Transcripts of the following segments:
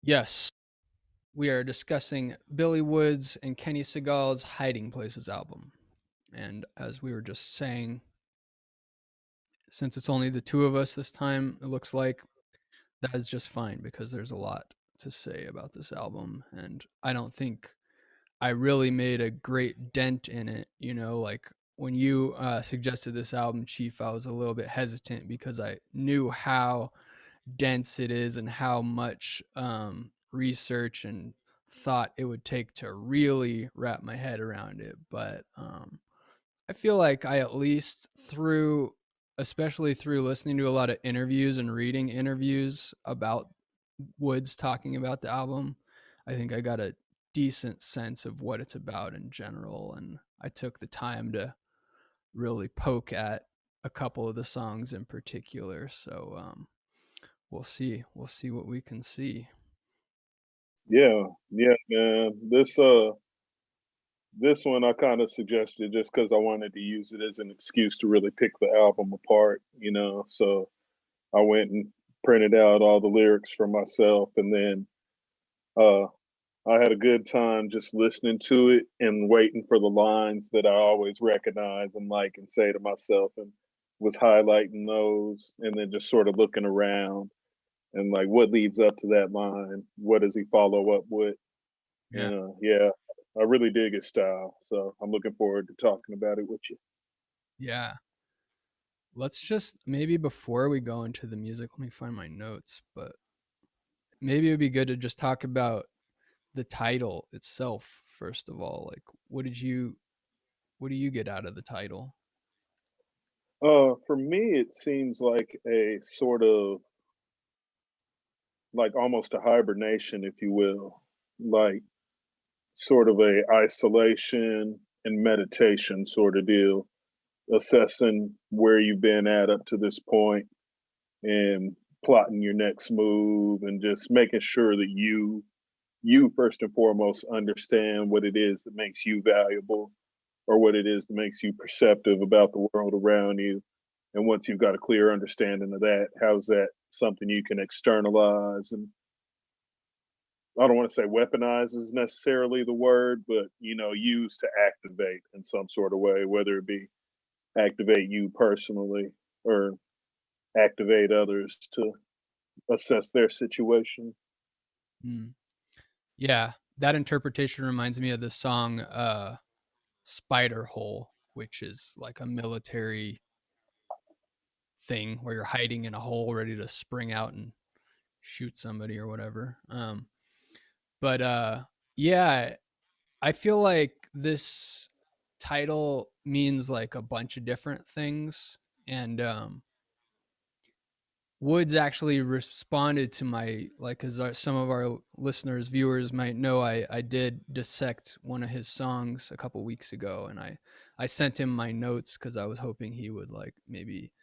Yes, we are discussing Billy Woods and Kenny Segal's Hiding Places album. And as we were just saying, since it's only the two of us this time, it looks like that is just fine because there's a lot to say about this album. And I don't think I really made a great dent in it. Like when you suggested this album, Chief, I was a little bit hesitant because I knew how dense it is and how much research and thought it would take to really wrap my head around it. But I feel like I at least through, especially through listening to a lot of interviews and reading interviews about Woods talking about the album, I think I got a decent sense of what it's about in general. And I took the time to really poke at a couple of the songs in particular. So we'll see. We'll see what we can see. Yeah, yeah, man. This one I kind of suggested just because I wanted to use it as an excuse to really pick the album apart, So I went and printed out all the lyrics for myself, and then uh, I had a good time just listening to it and waiting for the lines that I always recognize and like and say to myself, and was highlighting those, and then just sort of looking around and like what leads up to that line, what does he follow up with? Yeah. And yeah, I really dig his style. So I'm looking forward to talking about it with you. Yeah. Let's just maybe before we go into the music, let me find my notes, but maybe it'd be good to just talk about the title itself first of all. Like what do you get out of the title? For me, it seems like a sort of like almost a hibernation, if you will, like sort of a isolation and meditation sort of deal, assessing where you've been at up to this point and plotting your next move and just making sure that you first and foremost understand what it is that makes you valuable or what it is that makes you perceptive about the world around you. And once you've got a clear understanding of that, how's that something you can externalize? And I don't want to say weaponize is necessarily the word, but use to activate in some sort of way, whether it be activate you personally or activate others to assess their situation. Hmm. Yeah, that interpretation reminds me of the song Spider Hole, which is like a military thing where you're hiding in a hole ready to spring out and shoot somebody or whatever. But yeah, I feel like this title means like a bunch of different things. And Woods actually responded to my, like, because some of our listeners, viewers might know, I did dissect one of his songs a couple weeks ago, and I sent him my notes because I was hoping he would like maybe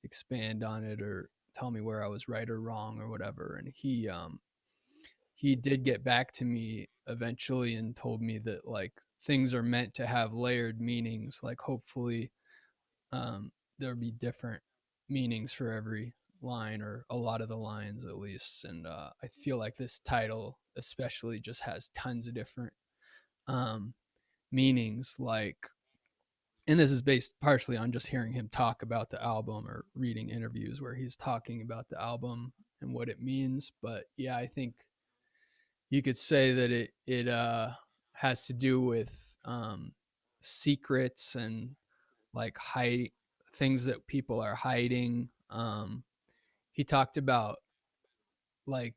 expand on it or tell me where I was right or wrong or whatever. And he did get back to me eventually and told me that like things are meant to have layered meanings. Like hopefully there'll be different meanings for every line or a lot of the lines at least. And I feel like this title especially just has tons of different um, meanings. Like, and this is based partially on just hearing him talk about the album or reading interviews where he's talking about the album and what it means. But yeah, I think you could say that it has to do with secrets and like hide things that people are hiding. He talked about like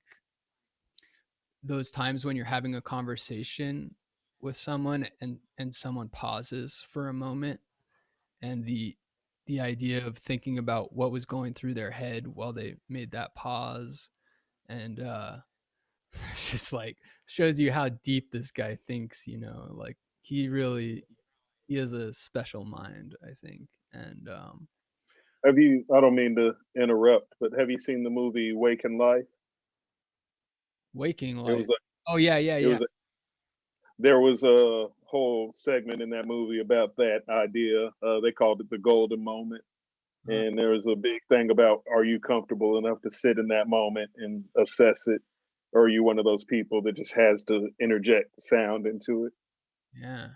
those times when you're having a conversation with someone and someone pauses for a moment, and the idea of thinking about what was going through their head while they made that pause. And it's just like shows you how deep this guy thinks, like he has a special mind, I think. And Have you? I don't mean to interrupt, but have you seen the movie Waking Life? Waking It was Life. a, Oh yeah, yeah, it yeah. was a, there was a whole segment in that movie about that idea. They called it the golden moment. Uh, And there was a big thing about, are you comfortable enough to sit in that moment and assess it? Or are you one of those people that just has to interject sound into it? Yeah.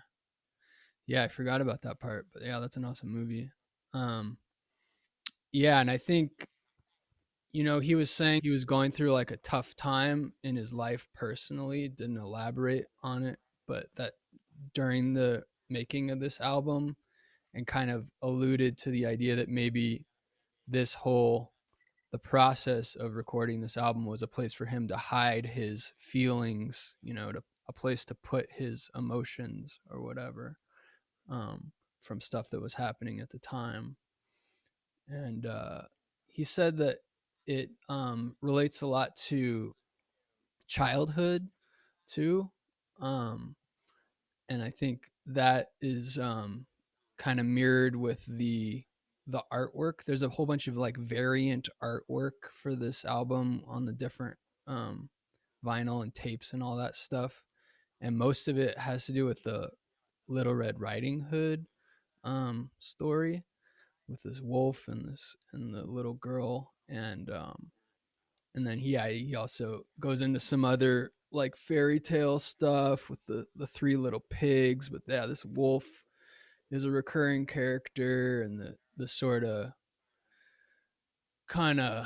Yeah, I forgot about that part, but yeah, that's an awesome movie. Um, yeah, and I think, he was saying he was going through like a tough time in his life personally, didn't elaborate on it, but that during the making of this album and kind of alluded to the idea that maybe this whole the process of recording this album was a place for him to hide his feelings, to a place to put his emotions or whatever, from stuff that was happening at the time. And he said that it relates a lot to childhood too. Um, and I think that is kind of mirrored with the artwork. There's a whole bunch of like variant artwork for this album on the different um, vinyl and tapes and all that stuff, and most of it has to do with the Little Red Riding Hood story with this wolf and the little girl, and then he also goes into some other like fairy tale stuff with the three little pigs. But yeah, this wolf is a recurring character, and the sort of kind of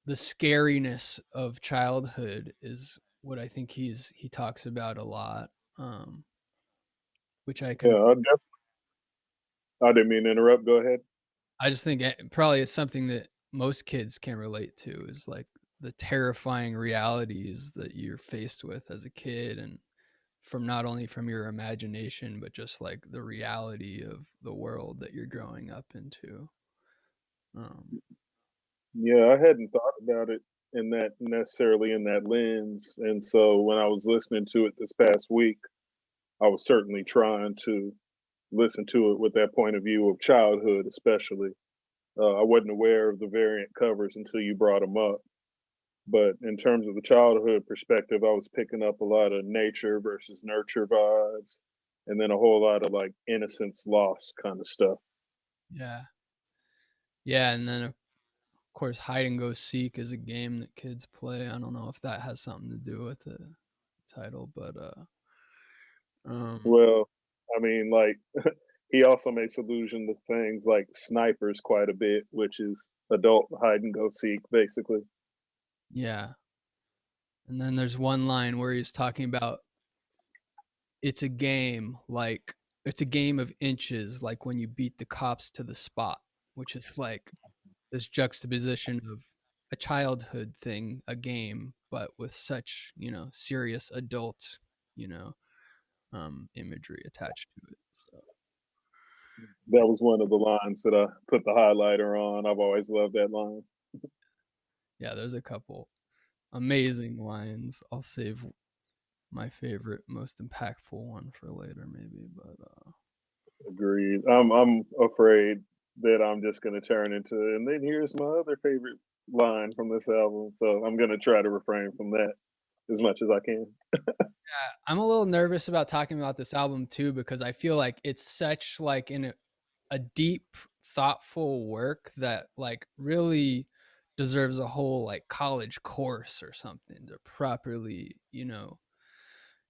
the scariness of childhood is what I think he talks about a lot, um, which I Yeah, can. I didn't mean to interrupt. Go ahead. I just think probably it's something that most kids can relate to, is like the terrifying realities that you're faced with as a kid, and from not only from your imagination but just like the reality of the world that you're growing up into. Um, Yeah, I hadn't thought about it in that necessarily in that lens. And so when I was listening to it this past week, I was certainly trying to listen to it with that point of view of childhood, especially. I wasn't aware of the variant covers until you brought them up. But in terms of the childhood perspective, I was picking up a lot of nature versus nurture vibes, and then a whole lot of like innocence lost kind of stuff. yeah, yeah, and then of course hide and go seek is a game that kids play. I don't know if that has something to do with the title, but um, Well, I mean, like he also makes allusion to things like snipers quite a bit, which is adult hide and go seek, basically. yeah. And then there's one line where he's talking about it's a game, like it's a game of inches, like when you beat the cops to the spot, which is like this juxtaposition of a childhood thing, a game, but with such, serious adult, you know, imagery attached to it. So That was one of the lines that I put the highlighter on. I've always loved that line. yeah, there's a couple amazing lines. I'll save my favorite, most impactful one for later, maybe. But Agreed. I'm afraid that I'm just gonna turn into and then here's my other favorite line from this album. So I'm gonna try to refrain from that as much as I can. I'm a little nervous about talking about this album too, because I feel like it's such like a deep, thoughtful work that like really deserves a whole like college course or something to properly,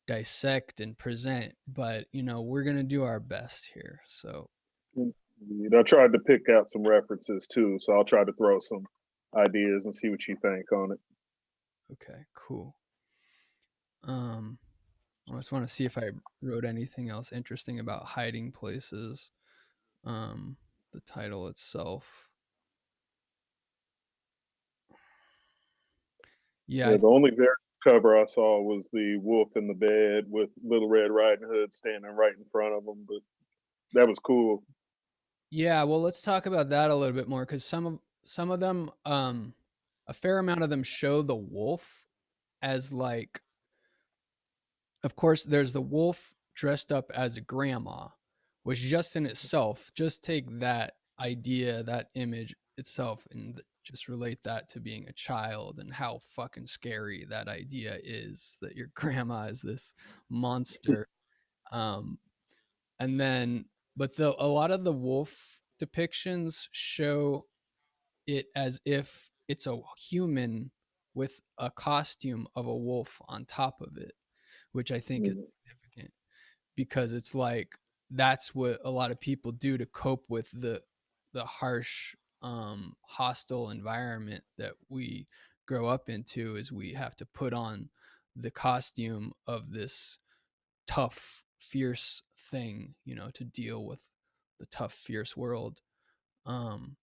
dissect and present. But we're gonna do our best here. So Indeed. I tried to pick out some references too, so I'll try to throw some ideas and see what you think on it. okay, cool. Um, I just want to see if I wrote anything else interesting about hiding places. Um, the title itself. Yeah, Yeah, the only variant cover I saw was the wolf in the bed with Little Red Riding Hood standing right in front of him, but that was cool. yeah. Well, let's talk about that a little bit more, because some of them, a fair amount of them show the wolf as like, of course, there's the wolf dressed up as a grandma, which just in itself, just take that idea, that image itself, and just relate that to being a child and how fucking scary that idea is, that your grandma is this monster. Um, and then, but a lot of the wolf depictions show it as if it's a human with a costume of a wolf on top of it, which I think is Mhm. significant because it's like that's what a lot of people do to cope with the harsh hostile environment that we grow up into is we have to put on the costume of this tough fierce thing, you know, to deal with the tough fierce world. um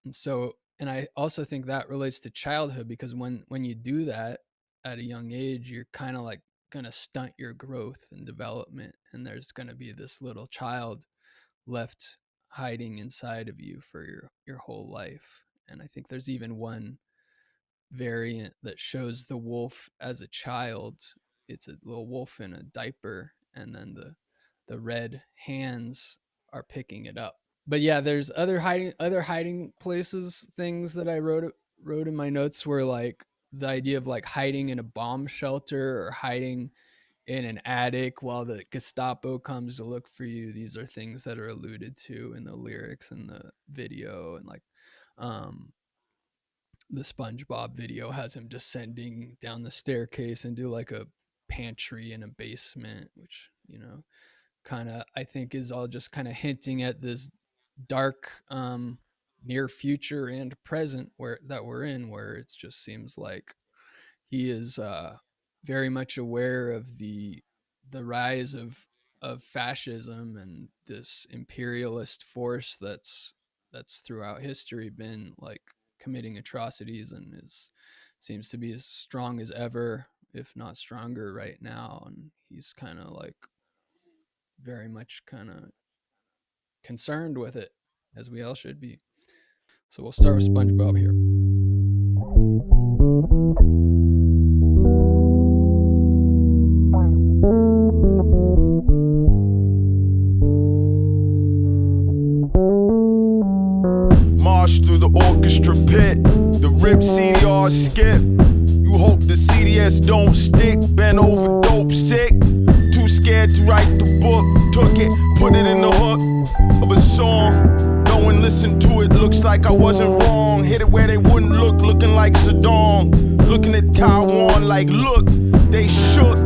and so, and I also think that relates to childhood because when you do that at a young age, you're kind of like going to stunt your growth and development, and there's going to be this little child left hiding inside of you for your whole life. And I think there's even one variant that shows the wolf as a child. It's a little wolf in a diaper, and then the red hands are picking it up. But yeah, there's other hiding places things that I wrote in my notes were like the idea of like hiding in a bomb shelter or hiding in an attic while the Gestapo comes to look for you. These are things that are alluded to in the lyrics and the video, and like um the SpongeBob video has him descending down the staircase into like a pantry in a basement, which, you know, kind of I think is all just kind of hinting at this dark near future and present where that we're in, where it just seems like he is very much aware of the rise of fascism and this imperialist force that's throughout history been like committing atrocities and is seems to be as strong as ever, if not stronger right now. And he's kind of like very much kind of concerned with it, as we all should be. So we'll start with SpongeBob here. March through the orchestra pit, the rip CDR skip. You hope the CDS don't stick, bent over dope sick. Too scared to write the book, took it, put it in the hook of a song. No one listened to it, looks like I wasn't wrong. Hit it where they wouldn't look, looking like Saddam. Looking at Taiwan like, look, they shook,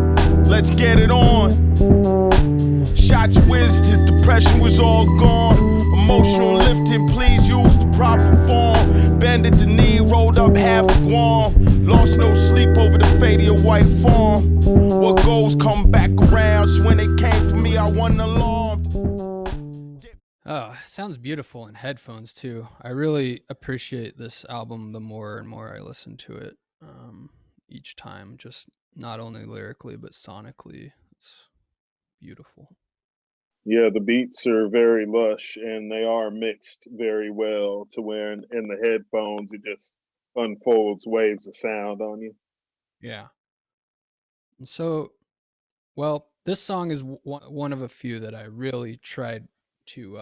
let's get it on. Shots whizzed, his depression was all gone. Emotional lifting, please use the proper form. Bended the knee, rolled up half a Guam. Lost no sleep over the fate of your white farm. What goes come back around, so when they came for me I wasn't alarmed. Oh, sounds beautiful in headphones too. I really appreciate this album the more and more I listen to it each time, just not only lyrically but sonically. It's beautiful. Yeah, the beats are very lush and they are mixed very well to where in the headphones it just unfolds waves of sound on you. Yeah. And so, well, this song is one of a few that I really tried to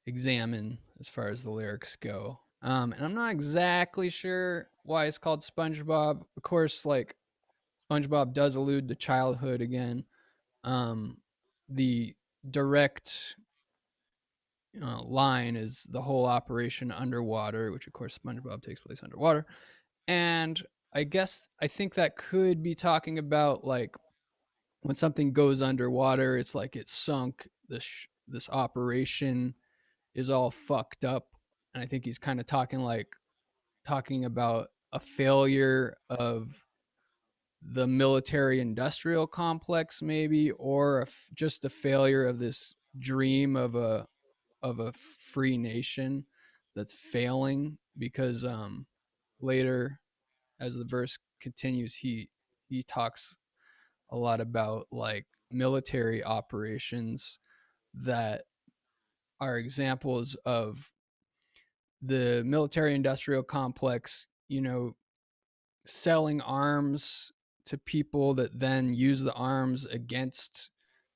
examine as far as the lyrics go. And I'm not exactly sure why it's called SpongeBob. Of course, like SpongeBob does allude to childhood again. The direct line is the whole operation underwater, which of course SpongeBob takes place underwater. And I think that could be talking about like when something goes underwater, it's like it's sunk. This operation is all fucked up, and I think he's kind of talking about a failure of the military industrial complex maybe, or just a failure of this dream of a free nation that's failing because later as the verse continues he talks a lot about like military operations that are examples of the military industrial complex, you know, selling arms to people that then use the arms against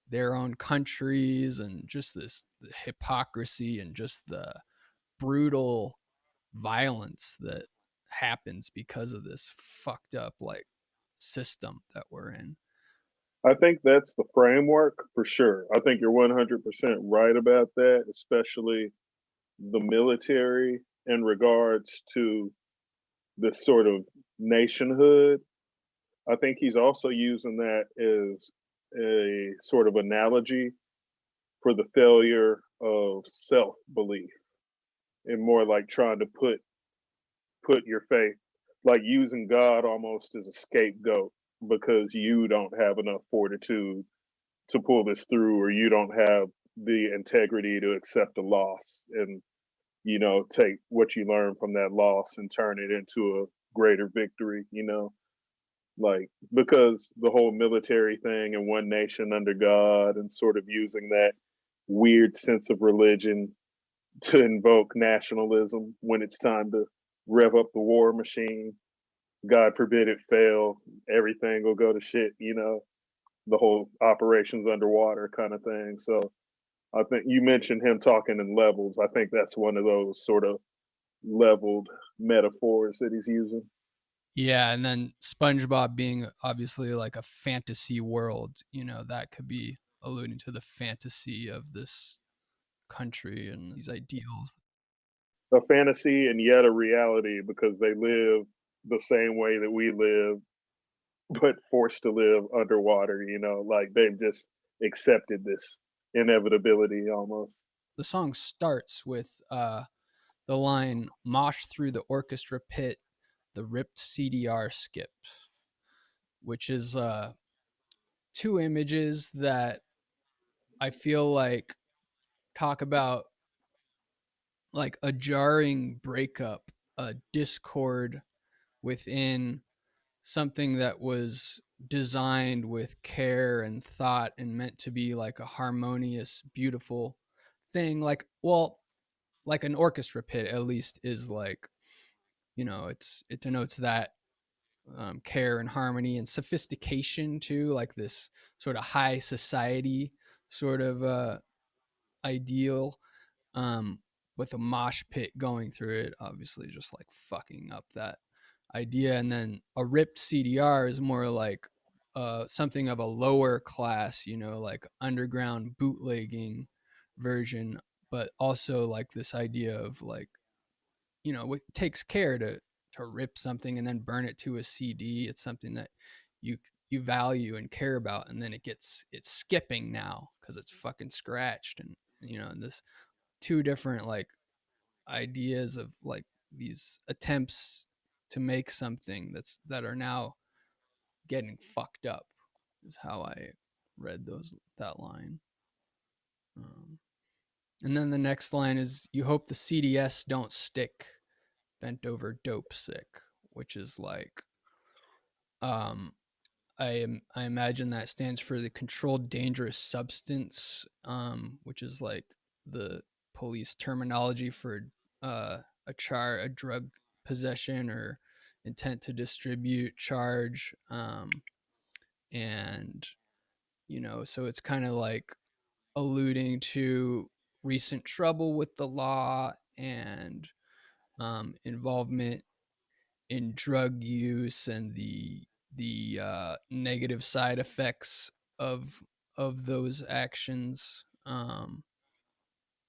their own countries, and just this hypocrisy and just the brutal violence that happens because of this fucked up like system that we're in. I think that's the framework for sure. I think you're 100% right about that, especially the military in regards to this sort of nationhood. I think he's also using that as a sort of analogy for the failure of self belief and more like trying to put your faith, like using God almost as a scapegoat because you don't have enough fortitude to pull this through, or you don't have the integrity to accept a loss and, take what you learn from that loss and turn it into a greater victory, like because the whole military thing and one nation under God and sort of using that weird sense of religion to invoke nationalism when it's time to rev up the war machine. God forbid it fail, everything will go to shit, the whole operations underwater kind of thing. So I think you mentioned him talking in levels. I think that's one of those sort of leveled metaphors that he's using. Yeah, and then SpongeBob being obviously like a fantasy world, that could be alluding to the fantasy of this country and these ideals. A fantasy and yet a reality because they live the same way that we live, but forced to live underwater, like they've just accepted this inevitability almost. The song starts with the line "mosh through the orchestra pit, the ripped CDR skips," which is two images that I feel like talk about like a jarring breakup, a discord within something that was designed with care and thought and meant to be like a harmonious, beautiful thing. Like, well, like an orchestra pit at least is like, it denotes that care and harmony and sophistication too, like this sort of high society sort of ideal, um, with a mosh pit going through it, obviously just like fucking up that idea. And then a ripped CDR is more like something of a lower class, like underground bootlegging version, but also like this idea of like, it takes care to rip something and then burn it to a CD. It's something that you you value and care about, and then it's skipping now because it's fucking scratched. And this two different like ideas of like these attempts to make something that are now getting fucked up is how I read that line. um, and then the next line is, "You hope the CDS don't stick, bent over dope sick," which is like, um I imagine that stands for the controlled dangerous substance, which is like the police terminology for a drug possession or intent to distribute charge, and so it's kind of like alluding to recent trouble with the law and involvement in drug use and the negative side effects of those actions,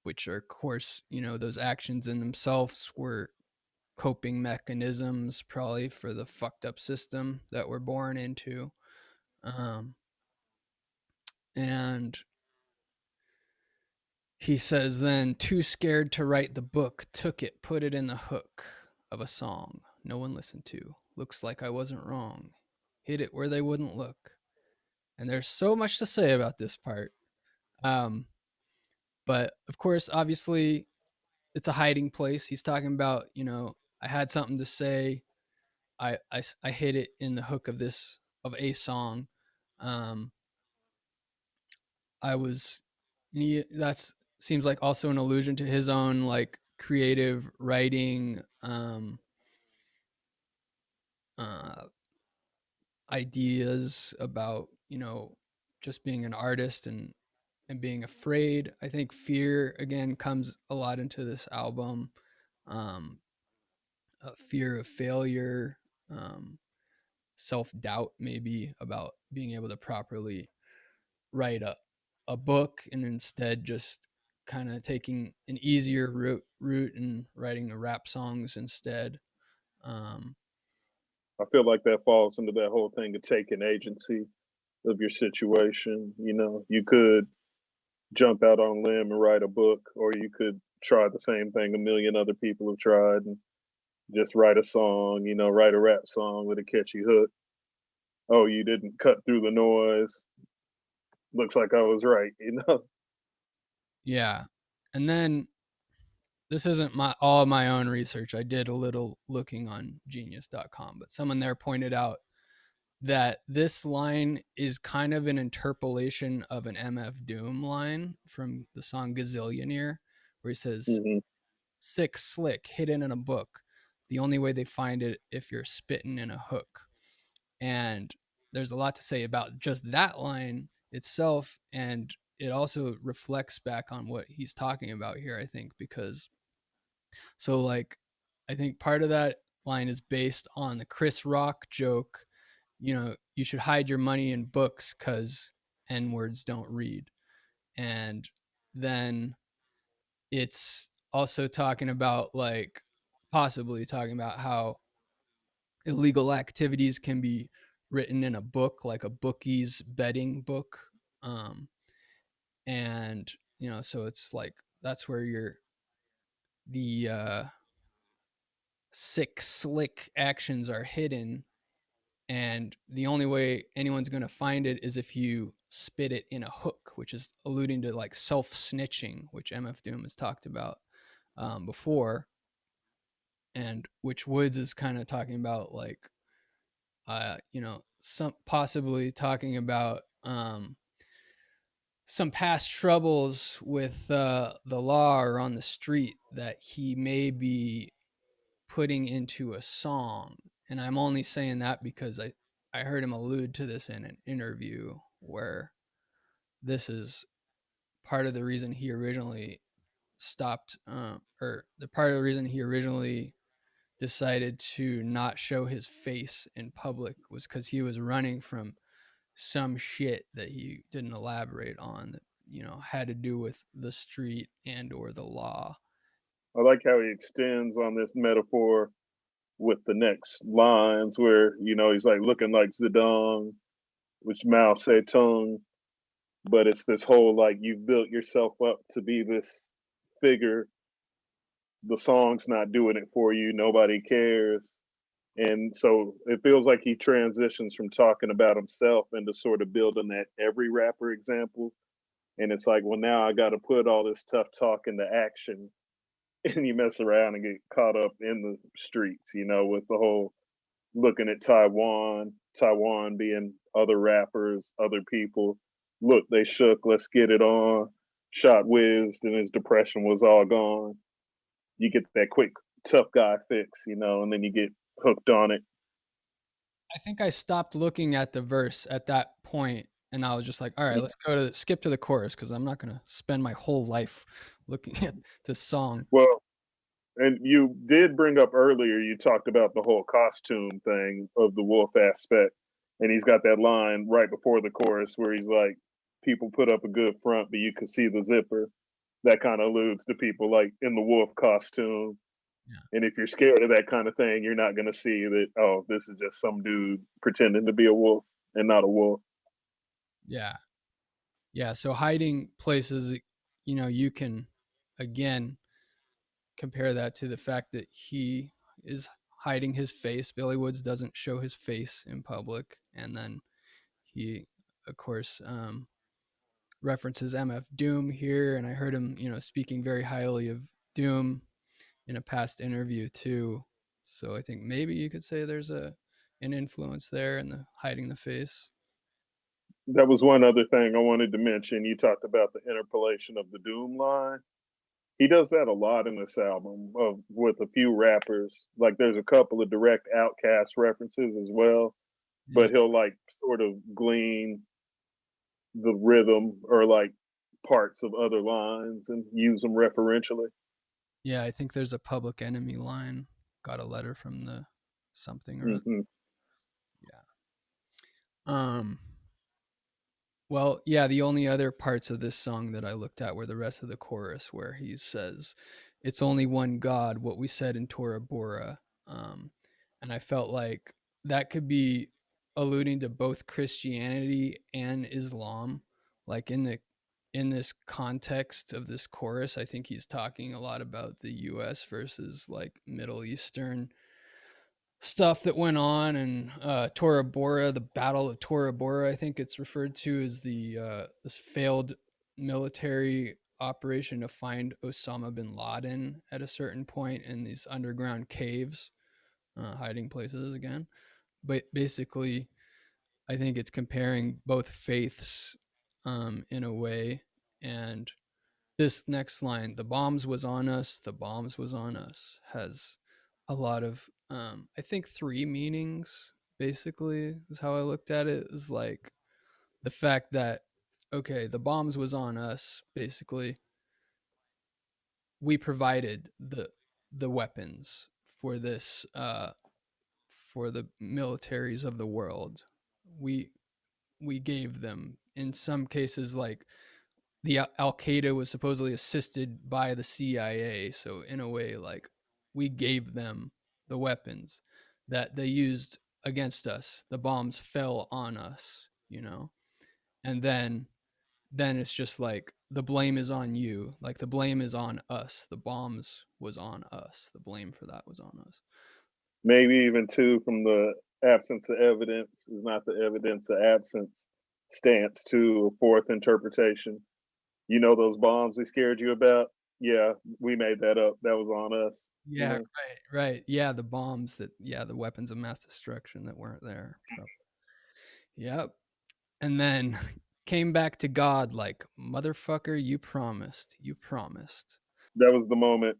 which are, of course, those actions in themselves were coping mechanisms, probably for the fucked up system that we're born into. um, and he says then, "Too scared to write the book, took it, put it in the hook of a song no one listened to. Looks like I wasn't wrong. Hit it where they wouldn't look." And there's so much to say about this part. Um, but of course, obviously, it's a hiding place. He's talking about, I had something to say. I hit it in the hook of a song. Um, I was, that's seems like also an allusion to his own like creative writing, uh, ideas about, just being an artist and being afraid. I think fear again comes a lot into this album. Um, fear of failure, um, self doubt, maybe about being able to properly write a book, and instead just kind of taking an easier route and writing the rap songs instead. I feel like that falls into that whole thing of taking agency of your situation. You know, you could jump out on a limb and write a book, or you could try the same thing a million other people have tried and just write a song, you know, write a rap song with a catchy hook. Oh, you didn't cut through the noise. Looks like I was right, you know? Yeah. And then this isn't my all my own research. I did a little looking on genius.com, but someone there pointed out that this line is kind of an interpolation of an MF Doom line from the song Gazillionaire, where he says, Mhm. sick, slick, hidden in a book. The only way they find it if you're spitting in a hook. And there's a lot to say about just that line itself. And it also reflects back on what he's talking about here, I think, because so like I think part of that line is based on the Chris Rock joke, you know, you should hide your money in books because N words don't read. And then it's also talking about like possibly talking about how illegal activities can be written in a book, like a bookie's betting book. Um, and you know, so it's like that's where the sick, slick actions are hidden, and the only way anyone's going to find it is if you spit it in a hook, which is alluding to like self snitching, which MF Doom has talked about before, and which Woods is kind of talking about, like, you know, some possibly talking about some past troubles with the law or on the street that he may be putting into a song. And I'm only saying that because I heard him allude to this in an interview where this is part of the reason he originally stopped, or the part of the reason he originally decided to not show his face in public was because he was running from some shit that he didn't elaborate on that, you know, had to do with the street and or the law. I like how he extends on this metaphor with the next lines where, you know, he's like looking like Zedong, which Mao Zedong, but it's this whole like you've built yourself up to be this figure. The song's not doing it for you. Nobody cares. And so it feels like he transitions from talking about himself into sort of building that every rapper example. And it's like, well, now I got to put all this tough talk into action. And you mess around and get caught up in the streets, you know, with the whole looking at Taiwan being other rappers, other people. Look, they shook, let's get it on. Shot whizzed and his depression was all gone. You get that quick tough guy fix, you know, and then you get hooked on it. I think I stopped looking at the verse at that point, and I was just like, all right, let's go to skip to the chorus because I'm not going to spend my whole life looking at this song. Well, and you did bring up earlier, you talked about the whole costume thing of the wolf aspect. And he's got that line right before the chorus where he's like, people put up a good front, but you can see the zipper. That kind of alludes to people like in the wolf costume. Yeah. And if you're scared of that kind of thing, you're not going to see that, oh, this is just some dude pretending to be a wolf and not a wolf. Yeah. Yeah. So hiding places, you know, you can again compare that to the fact that he is hiding his face. Billy Woods doesn't show his face in public. And then he, of course, references MF Doom here. And I heard him, you know, speaking very highly of Doom in a past interview too. So I think maybe you could say there's an influence there in the hiding the face. That was one other thing I wanted to mention. You talked about the interpolation of the Doom line. He does that a lot in this album of with a few rappers. Like there's a couple of direct Outcast references as well, Yeah. but he'll like sort of glean the rhythm or like parts of other lines and use them referentially. Yeah, I think there's a Public Enemy line. Got a letter from the something or other. Hmm. Yeah. Um well, yeah, the only other parts of this song that I looked at were the rest of the chorus where he says, "It's only one God, what we said in Tora Bora." and I felt like that could be alluding to both Christianity and Islam. Like in this context of this chorus, I think he's talking a lot about the US versus like Middle Eastern stuff that went on, and Tora Bora, the Battle of Tora Bora, I think it's referred to as the this failed military operation to find Osama bin Laden at a certain point in these underground caves, hiding places again. But basically, I think it's comparing both faiths in a way. And this next line, the bombs was on us, the bombs was on us, has a lot of, I think, three meanings, basically, is how I looked at it. Is like the fact that, okay, the bombs was on us, basically, we provided the weapons for this for the militaries of the world. We we gave them, in some cases, like the Al Qaeda was supposedly assisted by the CIA. So in a way, like we gave them the weapons that they used against us. The bombs fell on us, you know, and then it's just like the blame is on you. Like the blame is on us. The bombs was on us. The blame for that was on us. Maybe even too, from the absence of evidence is not the evidence of absence stance to a fourth interpretation. You know those bombs they scared you about? Yeah, we made that up. That was on us. You Yeah, know, right. Yeah, the bombs that, yeah, the weapons of mass destruction that weren't there. Yep. And then came back to God like, motherfucker, you promised. You promised. that was the moment,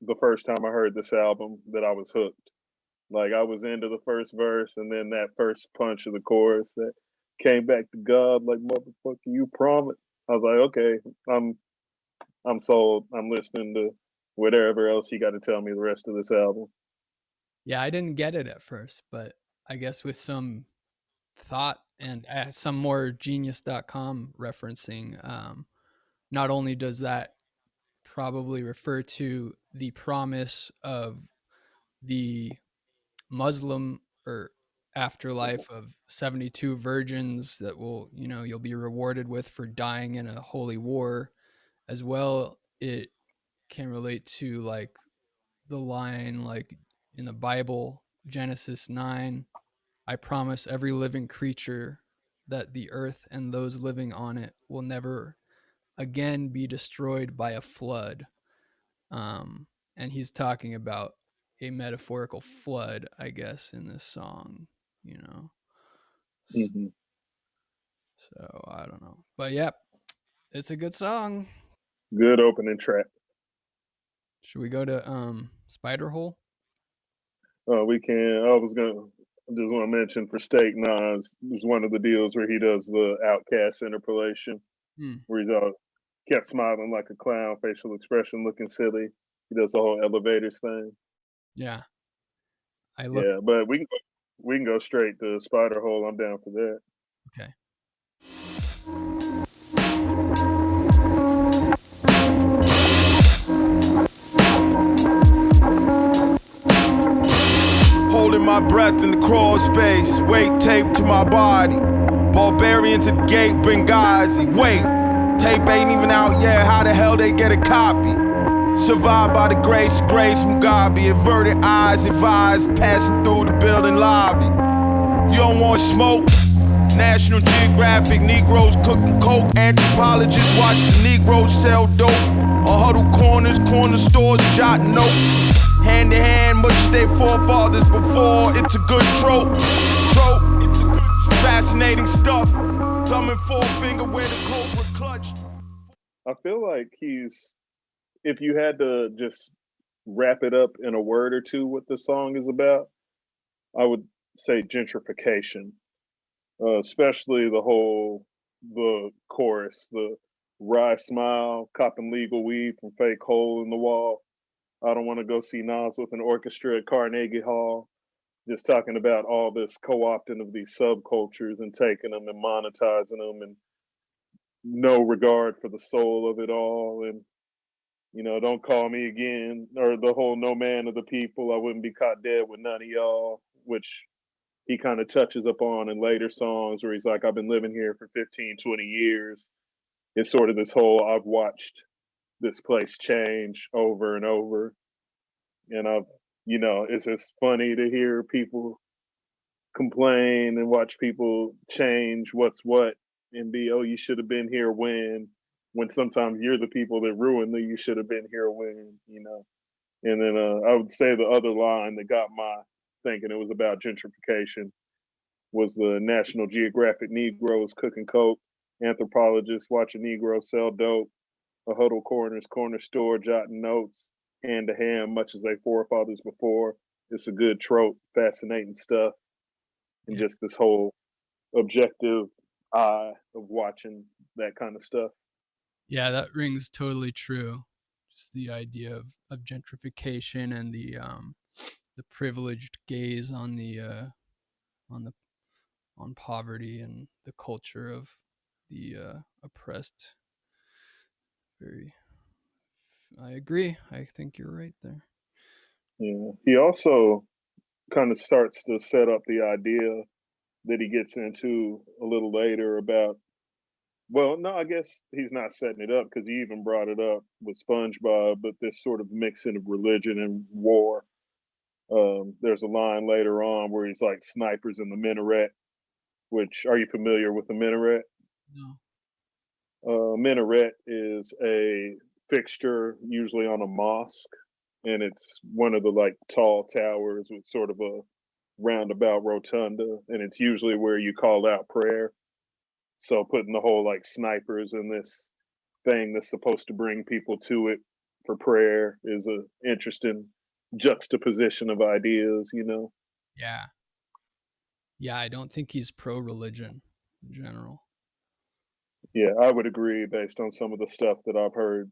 the first time I heard this album, that I was hooked. Like I was into the first verse, and then that first punch of the chorus that came back to God like motherfucker, you promised. I was like, okay, I'm I'm sold. I'm listening to whatever else you got to tell me the rest of this album. Yeah, I didn't get it at first, but I guess with some thought and some more genius.com referencing, not only does that probably refer to the promise of the Muslim or afterlife of 72 virgins that will, you'll be rewarded with for dying in a holy war, as well it can relate to like the line like in the Bible, Genesis 9, I promise every living creature that the earth and those living on it will never again be destroyed by a flood. Um, and he's talking about a metaphorical flood, I guess, in this song, you know. Hmm. So I don't know, but yep, it's a good song. Good opening track. Should we go to Spider Hole? We can. I was gonna just want to mention for Steak Nas is one of the deals where he does the Outcast interpolation, Hmm. where he's all kept smiling like a clown, facial expression looking silly. He does the whole elevators thing. Yeah, I look. Yeah, but we can go straight to Spider Hole. I'm down for that. Okay. Holding my breath in the crawl space, weight taped to my body. Barbarians at the gate, Benghazi. Wait, tape ain't even out yet. How the hell they get a copy? Survived by the grace of Grace Mugabe. Averted eyes, advised, passing through the building lobby. You don't want smoke? National Geographic, Negroes cooking coke. Anthropologists watch the Negroes sell dope. On huddle corners, corner stores, jotting notes. Hand to hand, much as their forefathers before. It's a good trope. Fascinating stuff. Thumb and forefinger where the cobra clutched. I feel like he's, if you had to just wrap it up in a word or two what the song is about, I would say gentrification. Especially the chorus, the wry smile, copping legal weed from fake hole in the wall. I don't want to go see Nas with an orchestra at Carnegie Hall. Just talking about all this co-opting of these subcultures and taking them and monetizing them, and no regard for the soul of it all. And Don't call me again, or the whole no man of the people, I wouldn't be caught dead with none of y'all, which he kind of touches upon in later songs where he's like, I've been living here for 15, 20 years. It's sort of this whole, I've watched this place change over and over. And it's just funny to hear people complain and watch people change what's what and be, oh, you should have been here when sometimes you're the people that ruin the you should have been here when. And then I would say the other line that got my thinking it was about gentrification was the National Geographic Negroes cooking coke, anthropologists watching Negroes sell dope, a huddle corner's corner store jotting notes, hand to hand, much as their forefathers before. It's a good trope, fascinating stuff, and Yeah. just this whole objective eye of watching that kind of stuff. Yeah, that rings totally true. Just the idea of gentrification and the privileged gaze on on the on poverty and the culture of the oppressed. Very, I agree. I think you're right there. Yeah. He also kind of starts to set up the idea that he gets into a little later about, well, no, I guess he's not setting it up because he even brought it up with SpongeBob, but this sort of mixing of religion and war. There's a line later on where he's like snipers in the minaret, which, are you familiar with the minaret? No. Minaret is a fixture usually on a mosque, and it's one of the like tall towers with sort of a roundabout rotunda, and it's usually where you call out prayer. So putting the whole like snipers in this thing that's supposed to bring people to it for prayer is a interesting juxtaposition of ideas. Yeah. Yeah, I don't think he's pro religion in general. Yeah, I would agree based on some of the stuff that I've heard.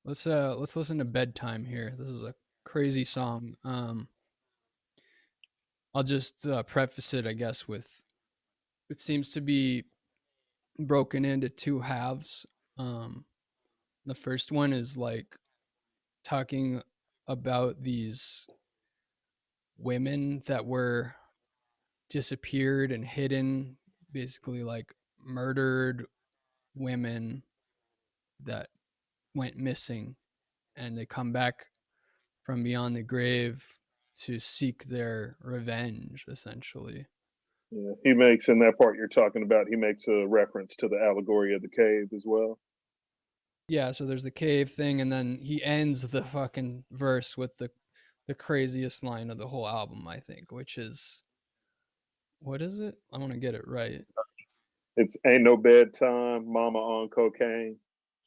Let's listen to Bedtime here. This is a crazy song. I'll just preface it, I guess, with it seems to be broken into two halves. Um, the first one is like talking about these women that were disappeared and hidden, basically like murdered women that went missing, and they come back from beyond the grave to seek their revenge, essentially. Yeah, he makes in that part you're talking about, he makes a reference to the allegory of the cave as well. Yeah, so there's the cave thing, and then he ends the fucking verse with the craziest line of the whole album, I think, which is what is it? I want to get it right. It's ain't no bedtime, mama on cocaine.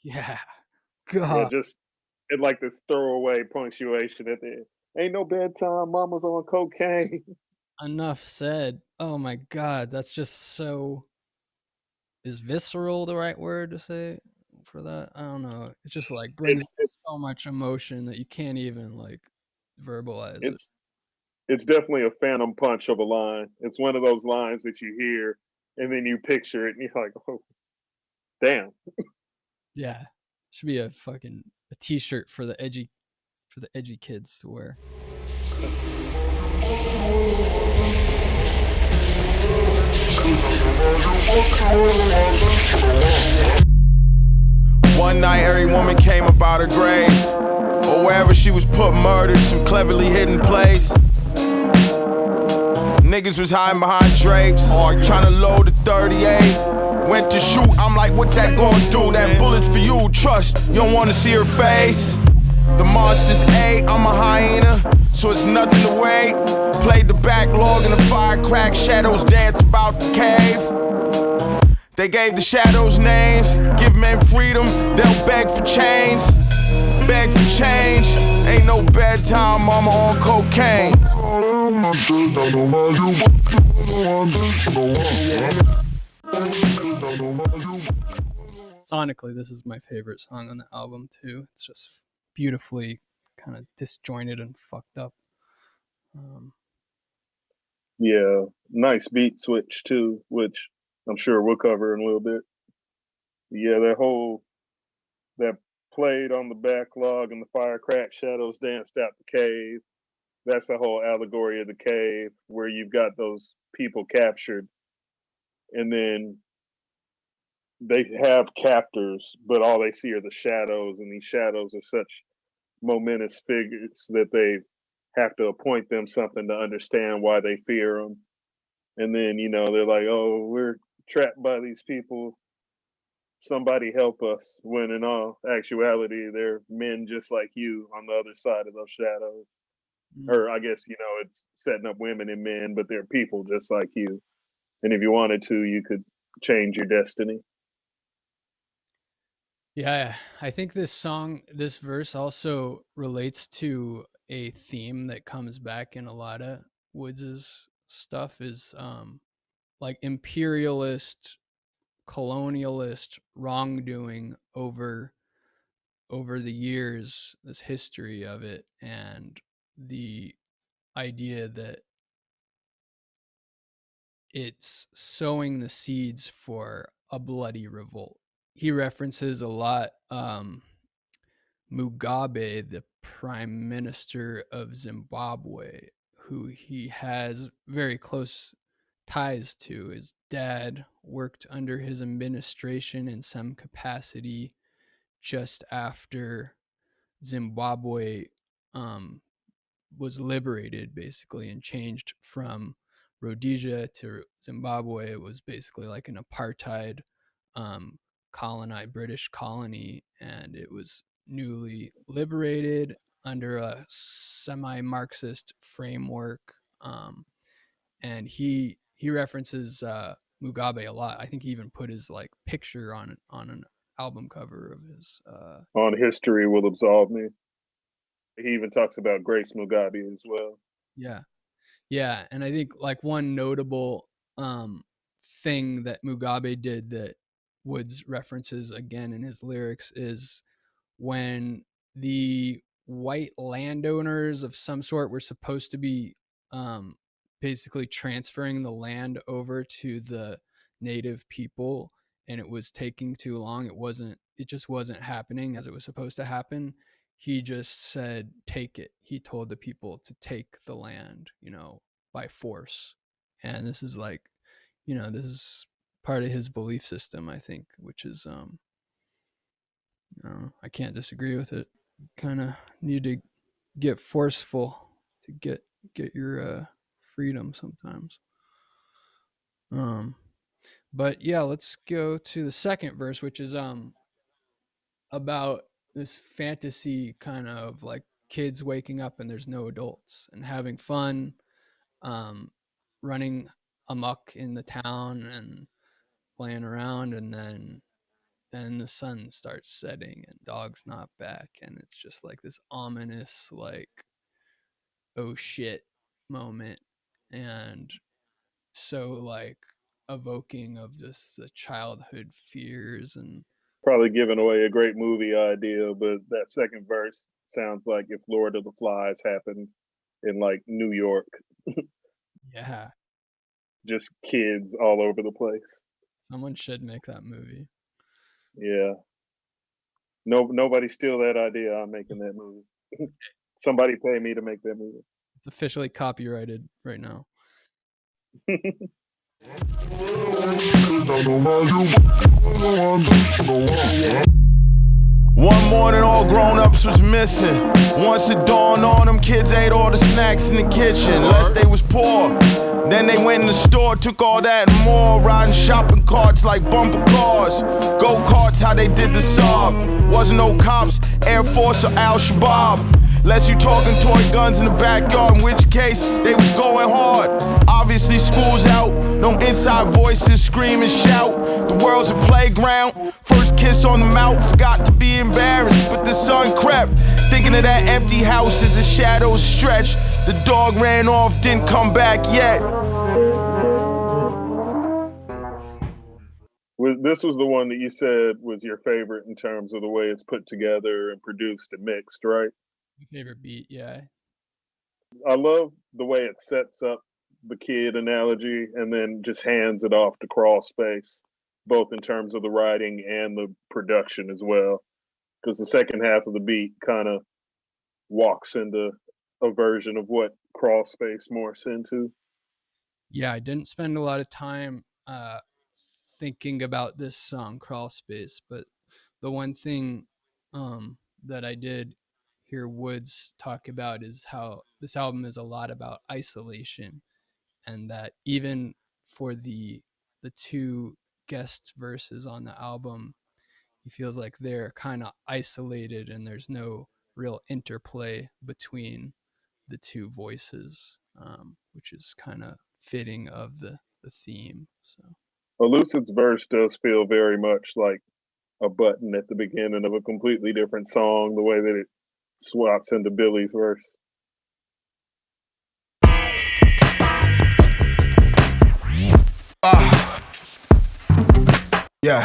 Yeah, Yeah, God, just it like this throwaway punctuation at the end. Ain't no bedtime, mama's on cocaine. enough said. Oh my God, that's just so. Is visceral the right word to say for that? I don't know. It just like brings It's it's so much emotion that you can't even like verbalize it. it's it's definitely a phantom punch of a line. It's one of those lines that you hear and then you picture it and you're like, oh damn. Yeah, should be a fucking a t-shirt for the edgy kids to wear. One night, every woman came about her grave, or wherever she was put murdered, some cleverly hidden place. Niggas was hiding behind drapes, trying to load the 38. Went to shoot, I'm like, what that gonna do? That bullet's for you, trust, you don't wanna see her face. The monster's ate, I'm a hyena, so it's nothing to wait. Played the backlog in the fire crack, shadows dance about the cave. They gave the shadows names, give men freedom, they'll beg for chains. Beg for change, ain't no bedtime, mama on cocaine. Sonically, this is my favorite song on the album too. It's just beautifully kind of disjointed and fucked up. Um, Yeah, nice beat switch too, which I'm sure we'll cover in a little bit. Yeah, that played on the backlog and the fire cracked shadows danced out the cave. That's the whole allegory of the cave where you've got those people captured and then they have captors, but all they see are the shadows, and these shadows are such momentous figures that they have to appoint them something to understand why they fear them. And then, they're like, oh, we're trapped by these people. Somebody help us. When in all actuality, they're men just like you on the other side of those shadows. Mm. Or I guess, it's setting up women and men, but they're people just like you. And if you wanted to, you could change your destiny. Yeah, I think this verse also relates to a theme that comes back in a lot of Woods's stuff is like imperialist, colonialist wrongdoing over the years, this history of it, and the idea that it's sowing the seeds for a bloody revolt. He references a lot Mugabe, the prime minister of Zimbabwe, who he has very close ties to. His dad worked under his administration in some capacity just after Zimbabwe um, was liberated, basically, and changed from Rhodesia to Zimbabwe. It was basically like an apartheid um, colonized British colony, and it was newly liberated under a semi-Marxist framework. And he references Mugabe a lot. I think he even put his like picture on an album cover of his. On history will absolve me. He even talks about Grace Mugabe as well. Yeah, yeah, and I think like one notable thing that Mugabe did that Woods references again in his lyrics is when the white landowners of some sort were supposed to be um, basically transferring the land over to the native people, and it was taking too long. It just wasn't happening as it was supposed to happen. He just said take it. He told the people to take the land, by force. And this is like, this is part of his belief system, I think, which is I can't disagree with it. Kind of need to get forceful to get your freedom sometimes. Um, but yeah, let's go to the second verse, which is about this fantasy kind of like kids waking up and there's no adults and having fun, um, running amok in the town and playing around, and then the sun starts setting and dog's not back, and it's just like this ominous like oh shit moment, and so like evoking of just the childhood fears. And Probably giving away a great movie idea, but that second verse sounds like if Lord of the Flies happened in like New York, yeah, just kids all over the place. someone should make that movie. Yeah. No, nobody steal that idea. I'm making that movie. Somebody pay me to make that movie. It's officially copyrighted right now. One morning, all grown-ups was missing. Once it dawned on them, kids ate all the snacks in the kitchen, lest they was poor. Then they went in the store, took all that and more, riding shopping carts like bumper cars. Go-karts, how they did the Saab. Wasn't no cops, Air Force or Al-Shabaab. Unless you talking toy guns in the backyard, in which case they was going hard. Obviously school's out, no inside voices scream and shout. The world's a playground, first kiss on the mouth, forgot to be embarrassed, but the sun crept. Thinking of that empty house as the shadows stretched. The dog ran off, didn't come back yet. This was the one that you said was your favorite in terms of the way it's put together and produced and mixed, right? My favorite beat, yeah. I love the way it sets up the kid analogy and then just hands it off to crawl space, both in terms of the writing and the production as well. because the second half of the beat kind of walks into a version of what crawl space morphs into. Yeah, I didn't spend a lot of time thinking about this song, Crawl Space, but the one thing that I did hear Woods talk about is how this album is a lot about isolation, and that even for the two guest verses on the album, he feels like they're kind of isolated and there's no real interplay between the two voices, which is kind of fitting of the theme. So Elucid's verse does feel very much like a button at the beginning of a completely different song, the way that it swaps into Billy's verse. Yeah.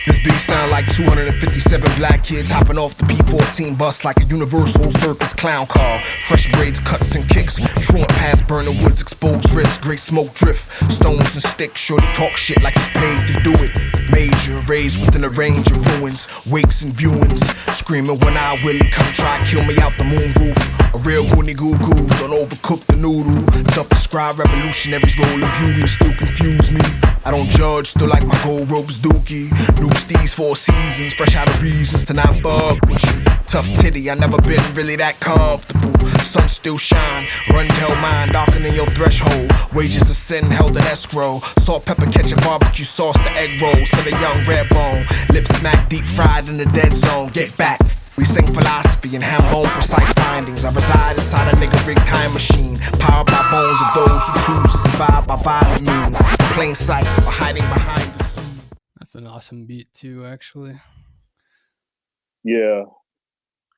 This beat sound like 257 black kids hopping off the P14 bus like a Universal Circus clown car. Fresh braids, cuts and kicks, truant past burner woods, exposed wrists, great smoke drift, stones and sticks. Shorty talk shit like he's paid to do it. Major, raised within a range of ruins, wakes and viewings, screaming when I Willie come try kill me out the moon roof. A real goonie goo goo, don't overcook the noodle. Self-described revolutionaries rolling buglers still confuse me. I don't judge, still like my gold ropes dookie. New steez 4 seasons, fresh out of reasons to not fuck with you. Tough titty, I never been really that comfortable. Sun still shine, run tell mine, darkening your threshold. Wages of sin held in escrow. Salt, pepper, ketchup, barbecue sauce, the egg rolls. To the young red bone, lips smack deep fried in the dead zone. Get back. We sing philosophy and ham bone precise findings. I reside inside a nigga rigged time machine, powered by bones of those who choose to survive by violent means. In plain sight or hiding behind the scene. that's an awesome beat too, actually. Yeah.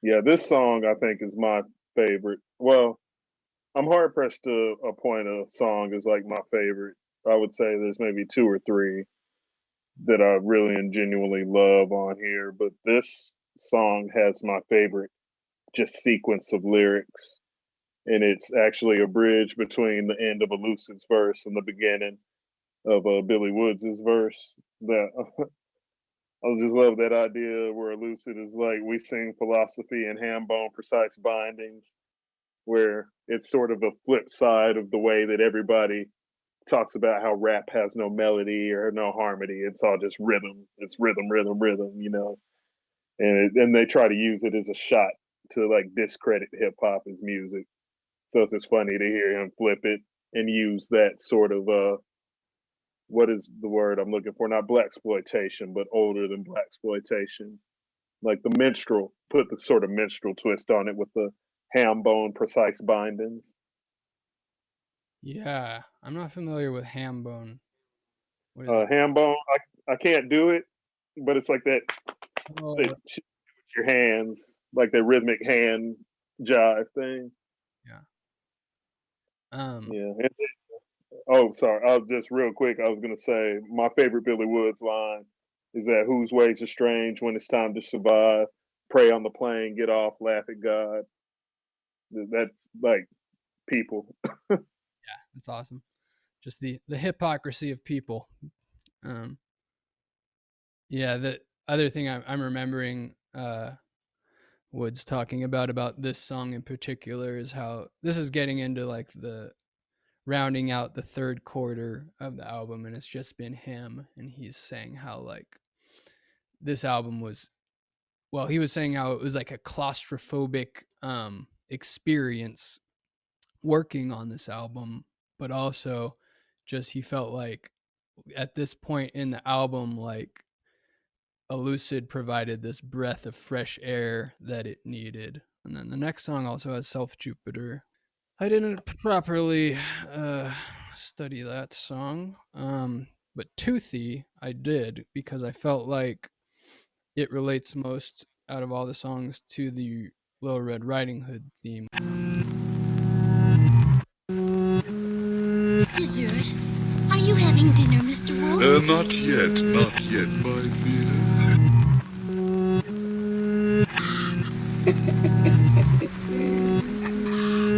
Yeah, this song I think is my favorite. Well, I'm hard pressed to appoint a song as like my favorite. I would say there's maybe 2 or 3 that I really and genuinely love on here, but this song has my favorite just sequence of lyrics. And it's actually a bridge between the end of Elucid's verse and the beginning of Billy Woods's verse. That I just love that idea where Elucid is like, we sing philosophy and ham bone precise bindings, where it's sort of a flip side of the way that everybody talks about how rap has no melody or no harmony. It's all just rhythm. It's rhythm, rhythm, rhythm, you know. And they try to use it as a shot to like discredit hip hop as music. So it's just funny to hear him flip it and use that sort of what is the word I'm looking for? Not blaxploitation, but older than blaxploitation. Like the minstrel, put the sort of minstrel twist on it with the ham bone precise bindings. Yeah, I'm not familiar with ham bone. What is it? Ham bone, I can't do it, but it's like that, Oh, that shit with your hands, like the rhythmic hand jive thing. yeah. Yeah. Oh, sorry. I was just real quick. I was gonna say my favorite Billy Woods line is that whose ways are strange when it's time to survive. Pray on the plane, get off, laugh at God. That's like people. That's awesome. Just the hypocrisy of people. Um, yeah, the other thing I'm remembering Woods talking about this song in particular is how this is getting into like the rounding out the third quarter of the album, and it's just been him, and he's saying how like this album was, well, he was saying how it was like a claustrophobic experience working on this album, but also just he felt like at this point in the album, like Elucid provided this breath of fresh air that it needed. And then the next song also has Self Jupiter. I didn't properly study that song, but Toothy I did because I felt like it relates most out of all the songs to the Little Red Riding Hood theme. Dessert? Are you having dinner, Mr. Wolf? Not yet, my dear.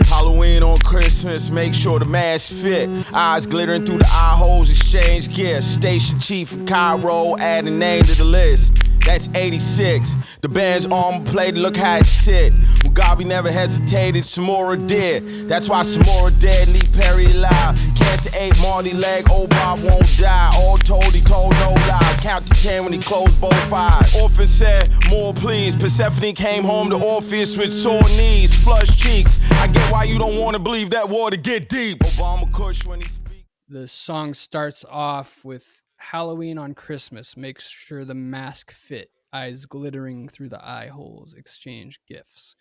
Halloween on Christmas, make sure the mask fit. Eyes glittering through the eye holes, exchange gifts. Station chief from Cairo, add a name to the list. That's 86. The band's armor plate, look how it sit. Mugabe never hesitated, Samora did. That's why Samora dead, Lee Perry alive. Cancer 8, Marty leg, old Bob won't die. All told, he told no lies. Count to 10 when he closed both eyes. Orphan said, more please. Persephone came home to Orpheus with sore knees, flushed cheeks. I get why you don't want to believe that water get deep. Obama Kush when he speaks. The song starts off with Halloween on Christmas, makes sure the mask fit, eyes glittering through the eye holes, exchange gifts,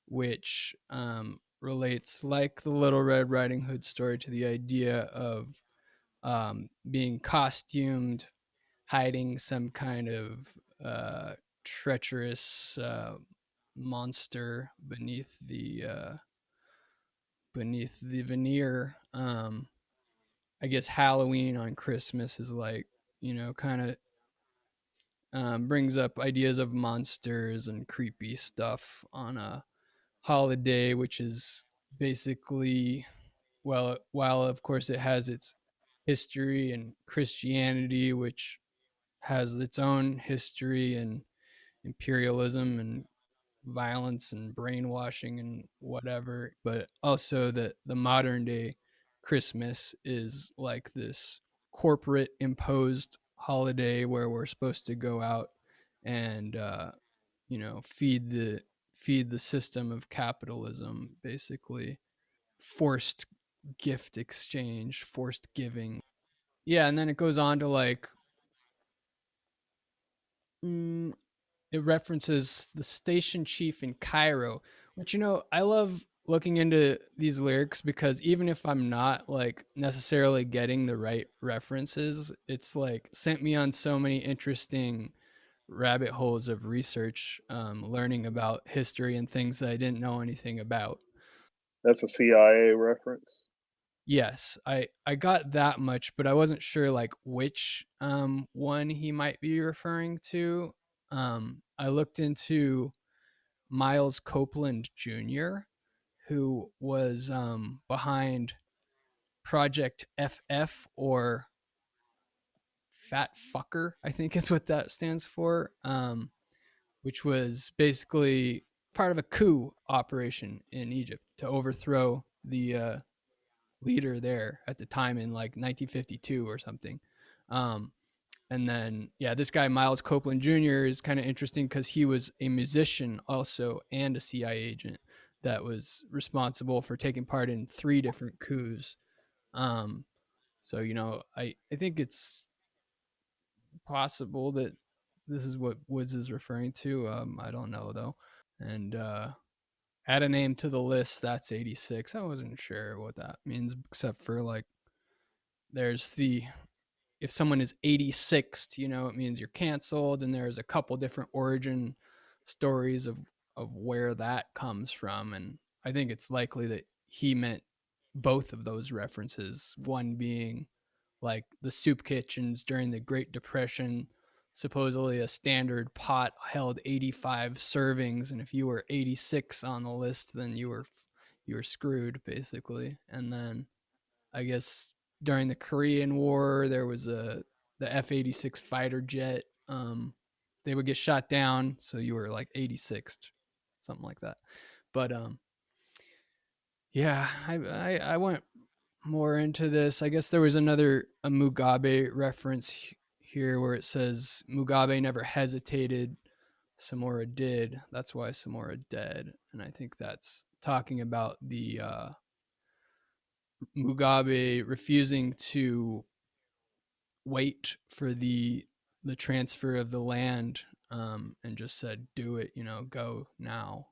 which relates, like the Little Red Riding Hood story, to the idea of being costumed, hiding some kind of treacherous monster beneath the veneer. I guess Halloween on Christmas is like, kind of brings up ideas of monsters and creepy stuff on a holiday, which is basically, well, while of course it has its history in Christianity, which has its own history and imperialism and violence and brainwashing and whatever, but also that the modern day Christmas is like this corporate imposed holiday where we're supposed to go out and feed the system of capitalism, basically forced gift exchange, forced giving. Yeah, and then it goes on to like, mm, it references the station chief in Cairo, which, I love looking into these lyrics because even if I'm not like necessarily getting the right references, it's like sent me on so many interesting rabbit holes of research, learning about history and things that I didn't know anything about. That's a CIA reference. Yes, I got that much, but I wasn't sure like which one he might be referring to. I looked into Miles Copeland Jr., who was behind Project FF, or Fat Fucker, I think is what that stands for, which was basically part of a coup operation in Egypt to overthrow the leader there at the time in like 1952 or something. Um, and then, yeah, this guy, Miles Copeland Jr., is kind of interesting because he was a musician also and a CIA agent that was responsible for taking part in 3 different coups. Um, so, I think it's possible that this is what Woods is referring to. I don't know, though. And add a name to the list, that's 86. I wasn't sure what that means, except for like, there's the if someone is 86th, it means you're canceled. And there's a couple different origin stories of where that comes from. And I think it's likely that he meant both of those references. One being like the soup kitchens during the Great Depression. Supposedly a standard pot held 85 servings, and if you were 86 on the list, then you were screwed basically. And then I guess during the Korean War, there was the F-86 fighter jet. They would get shot down, so you were like 86th, something like that. But yeah, I went more into this. I guess there was a Mugabe reference here where it says Mugabe never hesitated, Samora did. That's why Samora dead. And I think that's talking about the Mugabe refusing to wait for the transfer of the land, and just said, "Do it, go now."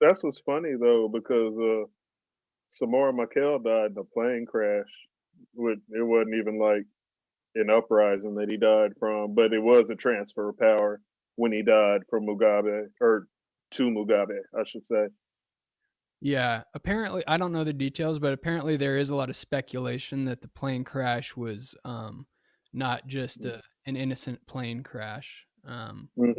That's what's funny though, because Samora Mikel died in a plane crash. It wasn't even like an uprising that he died from, but it was a transfer of power when he died from Mugabe, or to Mugabe, I should say. Yeah, apparently I don't know the details, but apparently there is a lot of speculation that the plane crash was not just an innocent plane crash. Mhm.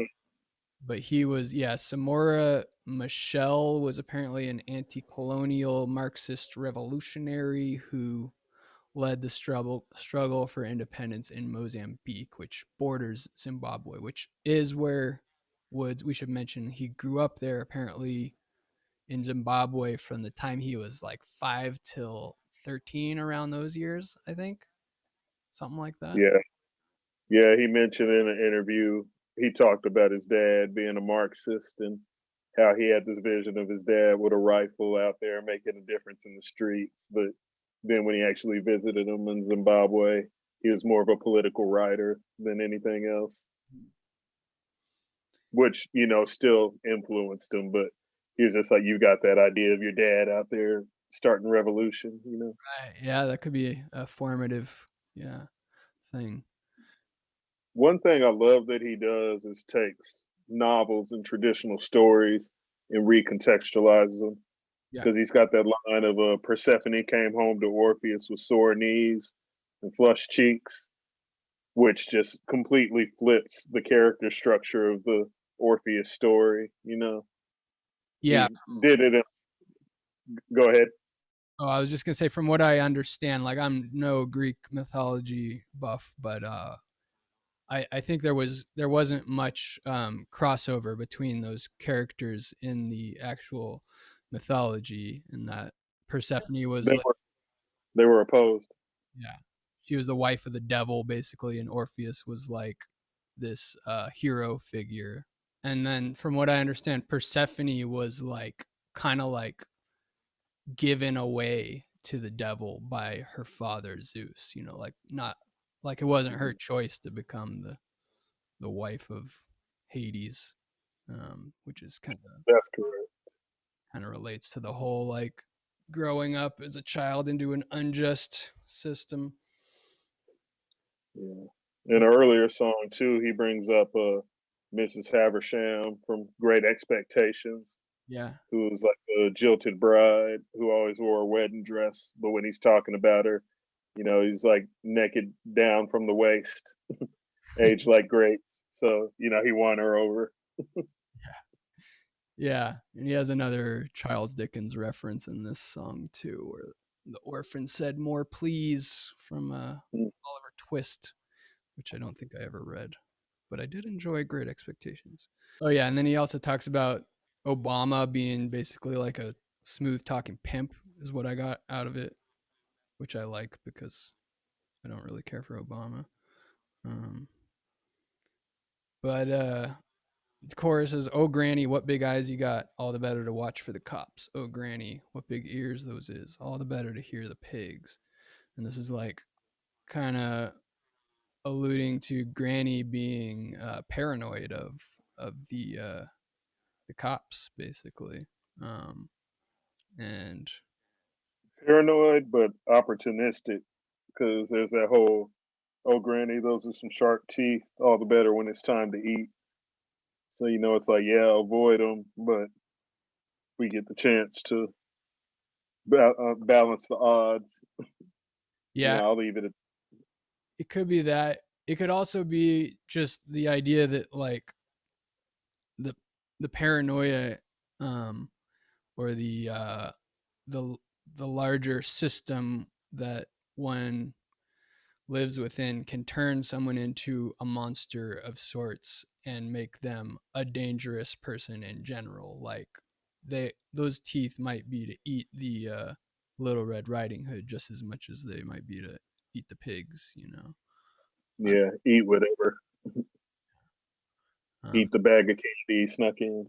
But he was, yeah, Samora Machel was apparently an anti-colonial Marxist revolutionary who led the struggle for independence in Mozambique, which borders Zimbabwe, which is where Woods, we should mention, he grew up there apparently in Zimbabwe from the time he was like 5 till 13, around those years, I think. Something like that. Yeah, yeah. He mentioned in an interview he talked about his dad being a Marxist and how he had this vision of his dad with a rifle out there making a difference in the streets. But then when he actually visited him in Zimbabwe, he was more of a political writer than anything else, which, still influenced him. But he was just like, you got that idea of your dad out there starting revolution. Right. Yeah, that could be a formative, yeah, thing. One thing I love that he does is takes novels and traditional stories and recontextualizes them Yeah. because he's got that line of Persephone came home to Orpheus with sore knees and flushed cheeks, which just completely flips the character structure of the Orpheus story. Yeah. He did it. Go ahead. Oh, I was just gonna say, from what I understand, like I'm no Greek mythology buff, but I think there wasn't much crossover between those characters in the actual mythology, and that Persephone was They like, were they were opposed. yeah, she was the wife of the devil basically, and Orpheus was like this hero figure. And then from what I understand, Persephone was like kind of like given away to the devil by her father Zeus, like not like it wasn't her choice to become the wife of Hades, which is That's correct. kind of relates to the whole like growing up as a child into an unjust system. Yeah. In an earlier song too, he brings up Mrs. Haversham from Great Expectations, Yeah. who was like a jilted bride who always wore a wedding dress, but when he's talking about her, he's like naked down from the waist, aged like grapes. So, he won her over. Yeah, and he has another Charles Dickens reference in this song too, where the orphan said "more please" from Mm. Oliver Twist, which I don't think I ever read, but I did enjoy Great Expectations. Oh yeah, and then he also talks about Obama being basically like a smooth talking pimp, is what I got out of it, which I like because I don't really care for Obama. But the chorus is, "Oh granny, what big eyes you got, all the better to watch for the cops. Oh granny, what big ears those is, all the better to hear the pigs." And this is like kind of alluding to Granny being paranoid of the cops, basically. And Paranoid, but opportunistic, because there's that whole, oh, granny, those are some sharp teeth, all the better when it's time to eat. So, it's like, yeah, avoid them, but we get the chance to balance the odds. yeah, I'll leave it at it could be that. It could also be just the idea that like the the paranoia, um, or the the larger system that one lives within can turn someone into a monster of sorts and make them a dangerous person in general. Like those teeth might be to eat the Little Red Riding Hood just as much as they might be to eat the pigs. yeah, eat whatever. Um, Eat the bag of candy he snuck in.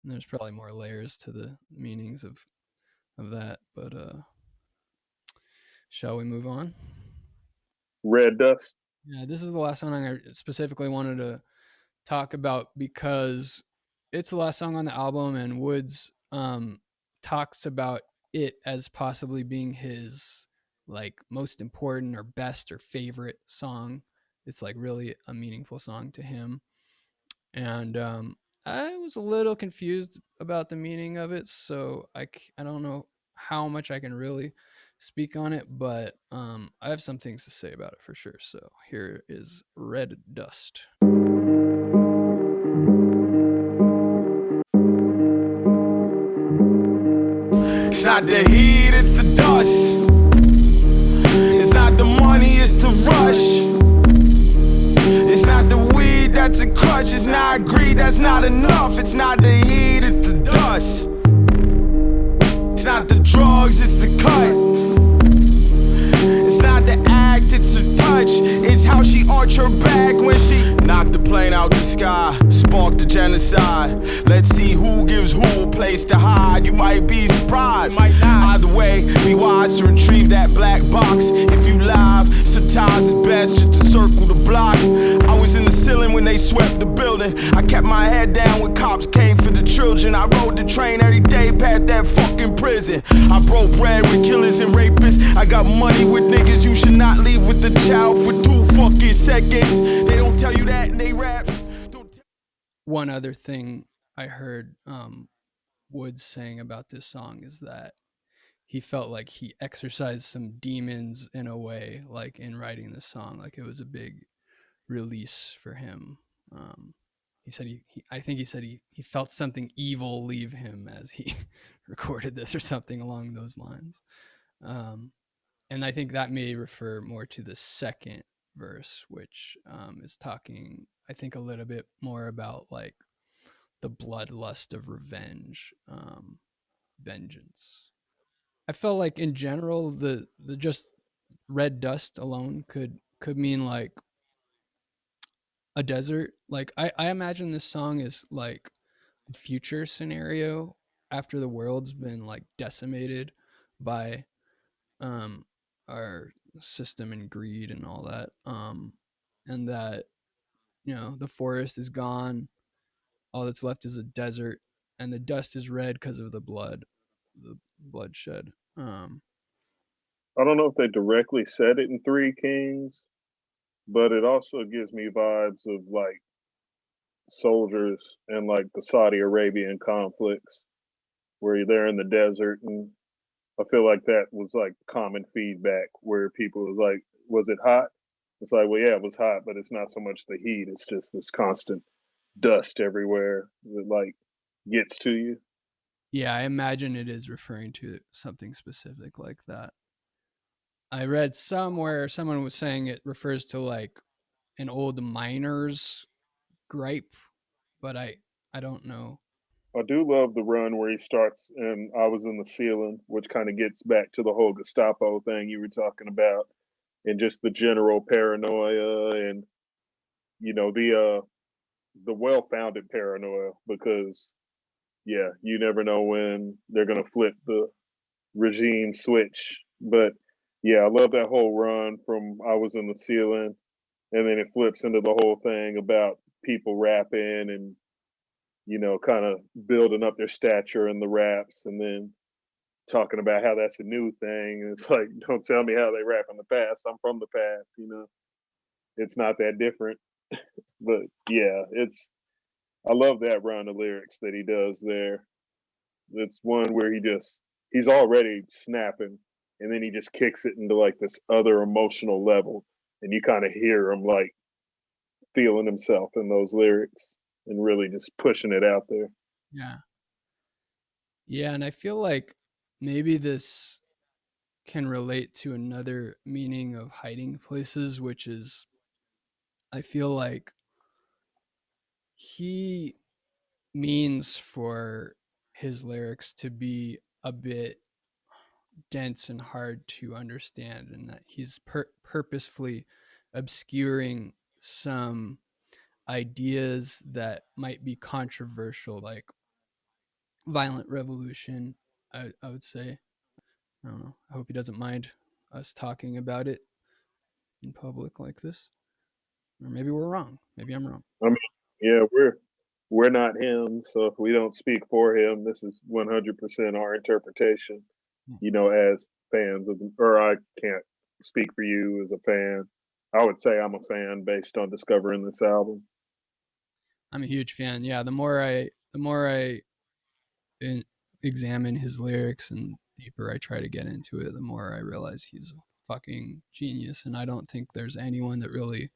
there's probably more layers to the meanings of that, but shall we move on? Red dust. Yeah, this is the last song I specifically wanted to talk about because it's the last song on the album, and Woods talks about it as possibly being his like most important or best or favorite song. It's like really a meaningful song to him, and I was a little confused about the meaning of it, so I don't know how much I can really speak on it, but I have some things to say about it for sure. So here is Red Dust. It's not the heat, it's the dust. I agree that's not enough. It's not the heat, it's the dust. It's not the drugs, it's the cut. It's not the act, it's her touch. It's how she arch her back when she knocked the plane out the sky, sparked the genocide. Let's see who gives who a place to hide. You might be surprised, might not. Either way, be wise to retrieve that black box. If you live, sometimes it's best just to circle the block. I was in the ceiling when they swept the building. I kept my head down when cops came for the children. I rode the train every day past that fucking prison. I broke bread with killers and rapists. I got money with niggas. You should not leave with the child for 2 fucking seconds. They don't tell you that in they raps. One other thing I heard Woods saying about this song is that he felt like he exercised some demons in a way, like in writing the song. Like it was a big release for him. He said I think he said he felt something evil leave him as he recorded this or something along those lines. And I think that may refer more to the second verse, which is talking, I think, a little bit more about like the bloodlust of revenge, vengeance. I felt like in general the just red dust alone could mean like a desert. Like I imagine this song is like a future scenario after the world's been like decimated by um our system and greed and all that. And that, you know, the forest is gone, all that's left is a desert, and the dust is red because of the bloodshed. I don't know if they directly said it in Three Kings, but it also gives me vibes of like soldiers and like the Saudi Arabian conflicts where you're there in the desert, and I feel like that was like common feedback where people was like, was it hot? It's like, well, yeah, it was hot, but it's not so much the heat, it's just this constant dust everywhere that like gets to you. Yeah, I imagine it is referring to something specific like that. I read somewhere someone was saying it refers to like an old miner's gripe, but I don't know. I do love the run where he starts and I was in the ceiling, which kind of gets back to the whole Gestapo thing you were talking about and just the general paranoia and the well-founded paranoia because yeah, you never know when they're going to flip the regime switch. But yeah, I love that whole run from I was in the ceiling and then it flips into the whole thing about people rapping and kind of building up their stature in the raps and then talking about how that's a new thing. And it's like, don't tell me how they rap in the past. I'm from the past. It's not that different. But yeah, I love that run of lyrics that he does there. It's one where he's already snapping and then he just kicks it into like this other emotional level and you kind of hear him like feeling himself in those lyrics and really just pushing it out there. Yeah. Yeah, and I feel like maybe this can relate to another meaning of hiding places, which is I feel like he means for his lyrics to be a bit dense and hard to understand, and that he's purposefully obscuring some ideas that might be controversial, like violent revolution. I would say. I don't know. I hope he doesn't mind us talking about it in public like this. Or maybe we're wrong. Maybe I'm wrong. I mean, yeah, we're not him, so if we don't speak for him, this is 100% our interpretation. Hmm. As fans of, or I can't speak for you as a fan. I would say I'm a fan based on discovering this album. I'm a huge fan. Yeah, the more I in, examine his lyrics and deeper I try to get into it, the more I realize he's a fucking genius, and I don't think there's anyone that really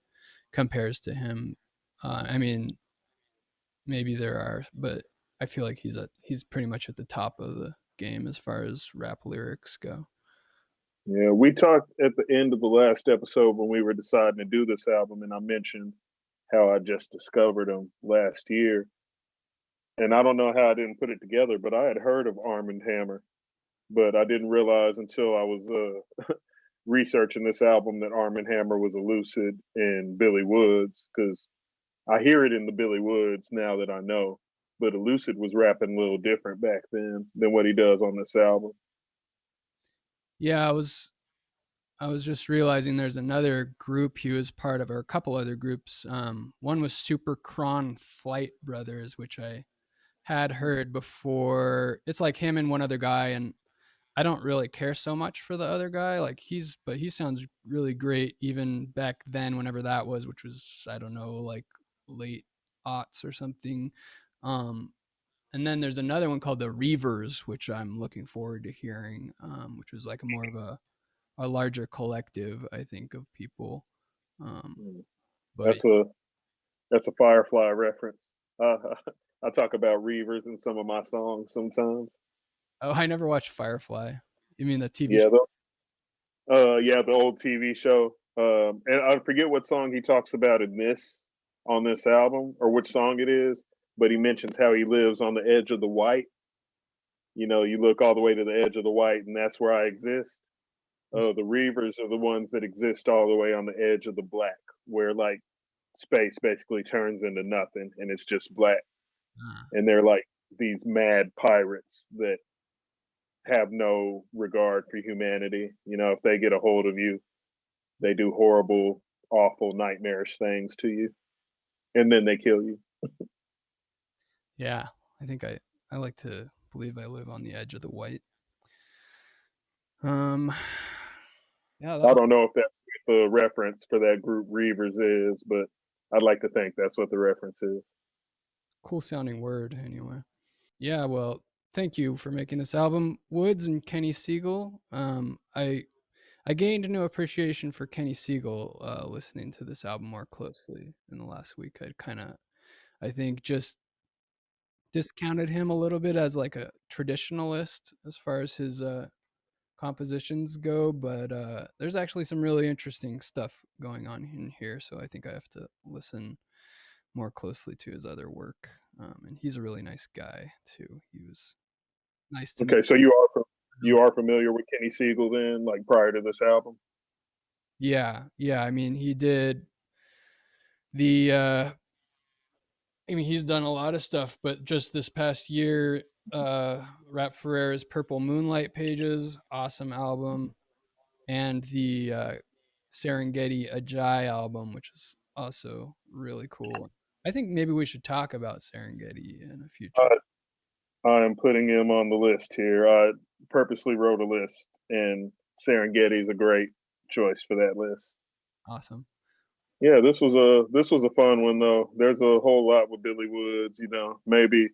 compares to him. I mean, maybe there are, but I feel like he's pretty much at the top of the game as far as rap lyrics go. Yeah, we talked at the end of the last episode when we were deciding to do this album, and I mentioned how I just discovered him last year. And I don't know how I didn't put it together, but I had heard of Arm& and Hammer, but I didn't realize until I was researching this album that Arm& and Hammer was a Lucid and Billy Woods, because I hear it in the Billy Woods now that I know, but Lucid was rapping a little different back then than what he does on this album. Yeah, I was just realizing there's another group he was part of, or a couple other groups. One was Super Cron Flight Brothers, which I had heard before. It's like him and one other guy, and I don't really care so much for the other guy. But he sounds really great even back then, whenever that was, which was, I don't know, like late aughts or something. Um, and then there's another one called the Reavers, which I'm looking forward to hearing, which was like more of a larger collective, I think, of people. Um, Mm. but That's a Firefly reference. Uh, I talk about Reavers in some of my songs sometimes. oh, I never watched Firefly. You mean the TV Yeah, show? those, yeah, the old TV show. And I forget what song he talks about in this on this album or which song it is, but he mentions how he lives on the edge of the white. You know, you look all the way to the edge of the white, and that's where I exist. The Reavers are the ones that exist all the way on the edge of the black, where like space basically turns into nothing and it's just black. Ah, And they're like these mad pirates that have no regard for humanity. You know, if they get a hold of you, they do horrible, awful, nightmarish things to you, and then they kill you. yeah, I think I like to believe I live on the edge of the white. Um, yeah, that I was don't know if that's what the reference for that group Reavers is, but I'd like to think that's what the reference is. a cool sounding word anyway. Yeah, well, thank you for making this album, Woods and Kenny Segal. I gained a new appreciation for Kenny Segal listening to this album more closely in the last week. I think, just discounted him a little bit as like a traditionalist as far as his compositions go, but there's actually some really interesting stuff going on in here. So I think I have to listen more closely to his other work. And he's a really nice guy too. He was nice to me. Okay, so you are familiar with Kenny Siegel then, like prior to this album? Yeah, yeah. I mean, he did the. I mean, he's done a lot of stuff, but just this past year, Rap Ferrera's Purple Moonlight Pages, awesome album, and the Serengeti Ajay album, which is also really cool. I think maybe we should talk about Serengeti in a future. Uh, I am putting him on the list here. I purposely wrote a list, and Serengeti is a great choice for that list. Awesome. Yeah, this was a fun one though. There's a whole lot with Billy Woods, you know. Maybe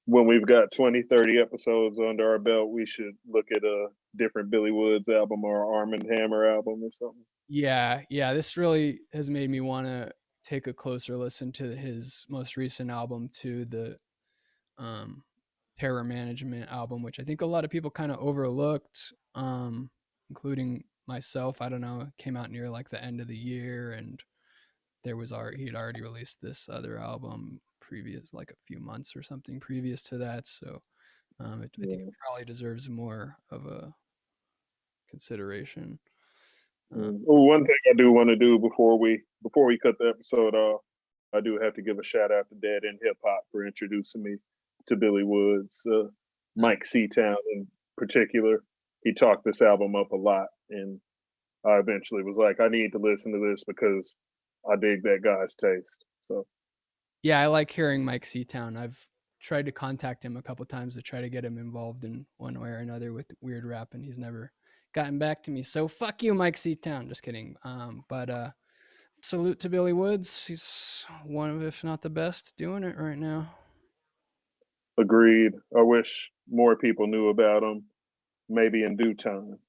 when we've got 20, 30 episodes under our belt, we should look at a different Billy Woods album or Arm& and Hammer album or something. Yeah, yeah. This really has made me want to take a closer listen to his most recent album, to the um, Terror Management album, which I think a lot of people kind of overlooked, including myself. I don't know, it came out near like the end of the year, and he had already released this other album previous, like a few months or something previous to that. So I think it Yeah. probably deserves more of a consideration. Uh, Mm. Oh, one thing I do want to do before we cut the episode off, I do have to give a shout out to Dead End Hip Hop for introducing me to Billy Woods. uh, Mike Seatown in particular, he talked this album up a lot, and I eventually was like, I need to listen to this because I dig that guy's taste. So yeah, I like hearing Mike Seatown. I've tried to contact him a couple times to try to get him involved in one way or another with weird rap, and he's never gotten back to me. So fuck you, Mike Seatown. Just kidding. But salute to Billy Woods. He's one of, if not the best, doing it right now. agreed. I wish more people knew about him. Maybe in due time.